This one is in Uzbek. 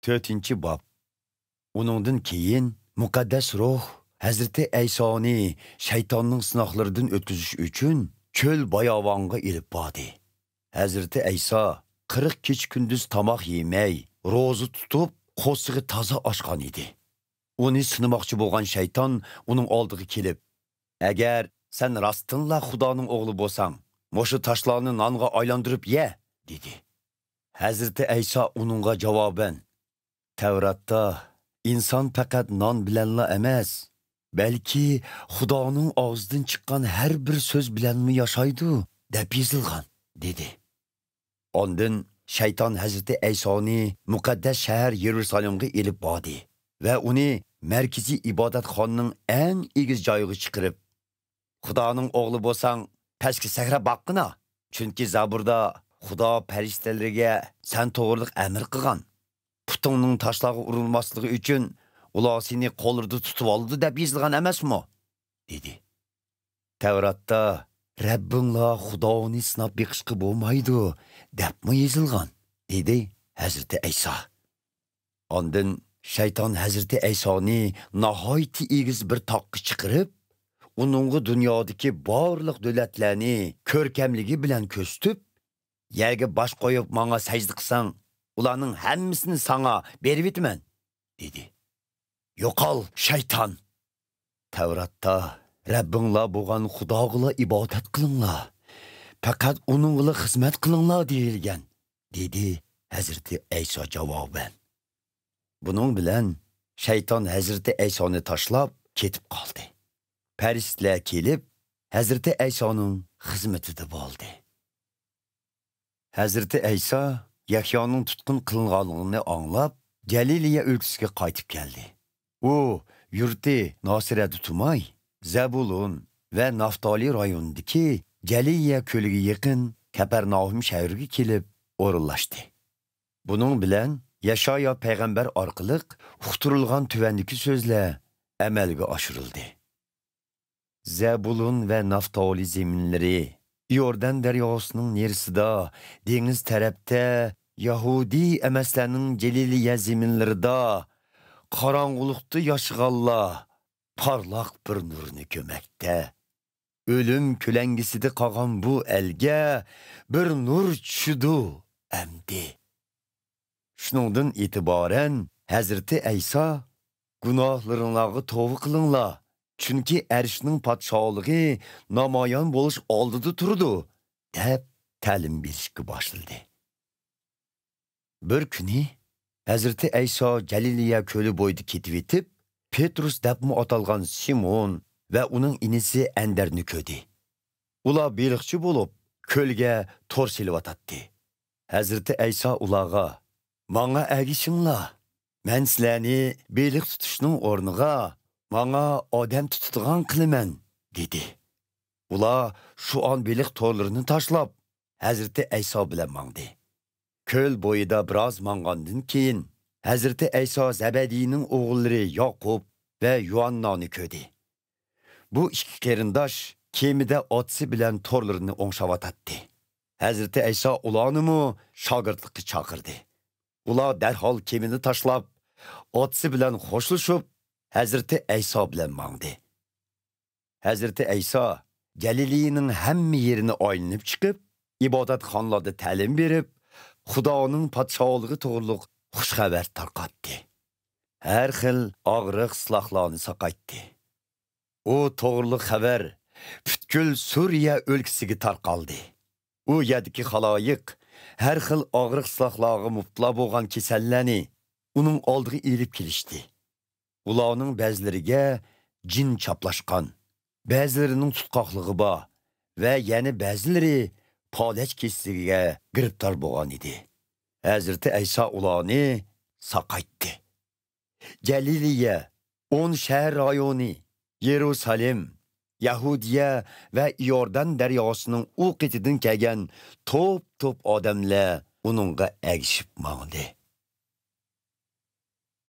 4-chi bob. Uningdan keyin muqaddas ruh Hazreti Aysoni shaytonning sinoqlaridan o'tkazish uchun cho'l bayovonga ilib bordi. Hazreti Ayso 40 kech kunduz tomoq yemay, ro'za tutib, qo'sig'i toza ochgan edi. Uni sinamoqchi bo'lgan shayton uning oldiga kelib, "Agar sen rostınla Xudoning o'g'li bo'lsang, mo'shu toshlarni nonga aylantirib ye", dedi. Hazreti Ayso uningga javoban, "Tavratda inson faqat non bilanla emas, balki Xudoning og'zidan chiqqan har bir so'z bilanmi yashaydi, deb yozilgan", dedi. Ondan shayton Hazreti Aysoni muqaddas shahar Yerusalimga elib bordi va uni markaziy ibodatxonaning eng egiz joyiga chiqarib, "Xudoning o'g'li bo'lsang, pastga sakrab boqqina, chunki Zaburda Xudo farishtalariga sen to'g'riliq amr qilgan. Putingning toshlarga urilmasligi uchun ular seni qo'lida tutib oldi deb yozilgan emasmi?" dedi. Tavratda Rabbinglar Xudoni sinab beqishga bo'lmaydi debmi yozilgan, dedi Hazreti Ayso. Ondan shayton Hazreti Aysoni nihoyat egiz bir toqqa chiqarib, uningga dunyodagi barliq davlatlarni ko'rkamligi bilan ko'rsatib, "Yerga bosh qo'yib menga sajda qilsang, ularning hammasini sana berib etaman", dedi. "Yo'qol shayton. Tavratda Rabbinglar bo'lgan Xudoga ibodat qilinglar. Faqat uningga xizmat qilinglar deyilgan", dedi Hazreti Ayso javoban. Buning bilan shayton Hazreti Aysoni tashlab ketib qoldi. Farishtalar kelib, Hazreti Aysoning xizmatida bo'ldi. Hazreti Ayso Yahyoning tutqun qilinganligini anglab, Galiliya o'lkasiga qaytib keldi. U yurti Nosiratda tumay, Zabulun va Naftali rayonidagi Galiliya ko'liga yaqin Kapernaum shahriga kelib o'rinlashdi. Buning bilan Yashaya payg'ambar orqali uqtirilgan tuvandagi so'zlar amalga oshirildi. Zabulun va Naftali zeminlari Yordan daryosining nerisida, dengiz tarafda, Yahudi emaslarning Galiliya zeminlarida qorong'ulikda yashaganlar parlaq bir nurni ko'makda. O'lim ko'langisida qolgan bu elga bir nur tushdi amdi. Shuningdan e'tiboran Hazreti Ayso gunohlaringlarga tavba qilinglar, chunki arshning podshohligi namoyon bo'lish oldida turdi, deb ta'lim berishga boshladi. Bir kuni Hazreti Ayso Galiliya ko'li bo'yida ketib etib, Petrus debmi atalgan Simon va uning inisi Andarni ko'rdi. Ular beliqchi bo'lib, ko'lga tor silvatadi. Hazreti Ayso ularga, "Menga agishinglar. Men sizlarni beliq tutishning o'rniga menga odam tutadigan qilaman", dedi. Ular shu an beliq torlarini tashlab Hazreti Ayso bilan mangdi. Ko'l bo'yida biroz mangandan keyin Hazreti Ayso Zabadiyning o'g'illari Yoqub va Yuhannani ko'rdi. Bu ikki qarindosh kemida otsi bilan torlarini o'ngshavatadi. Hazreti Ayso ularni shogirdlikka chaqirdi. Ular darhol kemini tashlab, otsi bilan xo'shlashib, Hazreti Ayso bilan mangdi. Hazreti Ayso Galiliyaning hamma yerini aylanib chiqib, ibodatxonalarda ta'lim berib, Xudoning podshohligi to'g'riliq xush xabar tarqatdi. Har xil og'riq silahlarni saqaytdi. U to'g'riliq xabar butkul Suriya o'lkasiga tarqaldi. U yerdagi xaloyiq har xil og'riq silahlarga mubtalo bo'lgan kasallarni uning oldiga elib kelishdi. Ularning ba'zilariga jin chaplashgan, ba'zilarining tutqoqligi bor va yana ba'zilari polach kesligiga giribtor bo'lgan edi. Hazreti Ayso ularni saqaytdi. Galiliya, 10 shahar rayoni, Yerusalim, Yahudiya va Yordan daryosining u qetidan kelgan to'p odamlar uningga agishib mangdi.